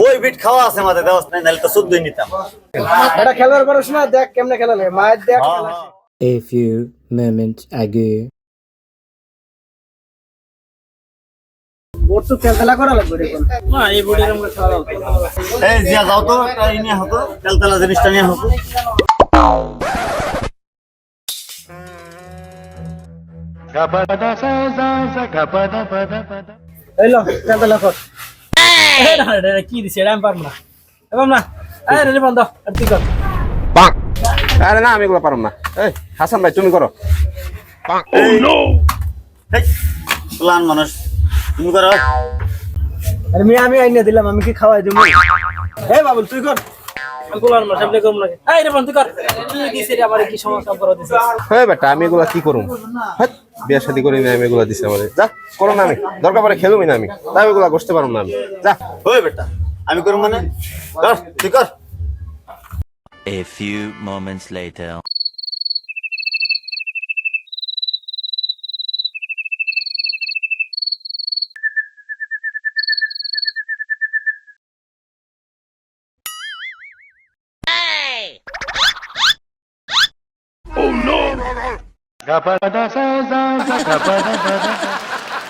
ওই বিট খাওয়া আছে মাঝে দেওয়া নাই, নাহলে তো 14ই নিতাম। এটা খেলার পরে শোনা দেখ কেমনে খেলা লাগে, মায়ের দেখ। A few moments ago. ওর তো খেলা করা লাগবে এখন। না এই বডি আমরা খেলা হতো। এই জিয়া যাও তো, এই নিয়ে হতো তেলতেলা জিনিসটা নিয়ে হতো। এই লো খেলা কর। এই না এটা কি দিছে এটা আমি পারবো না। পারবো না। এই রে বন্ধ আর তুই কর। আরে না আমি এগুলো পারব না। এই হাসান ভাই তুমি করো। এই প্লান মানুষ তুমি করো। আরে আমি আইনা দিলাম, আমি কি খাওয়াই দেব? এই বাবুল তুই কর। আমি বললাম না সামনে কম লাগে। এই রে বন্ধ তুই কর। কি দিছে রে আমারে কি সমস্যা করে দিছে? হ্যাঁ বেটা আমি এগুলা কি করুম? হ্যাঁ বিয়ে শাদী করি না আমি, এগুলা দিছে আমারে। যা করো না, আমি দরকার পড়ে খেলুমি না, আমি তাই এগুলা করতে পারবো না আমি। যা ওই বেটা আমি করব মানে কর, তুই কর। A few moments later. Oh no!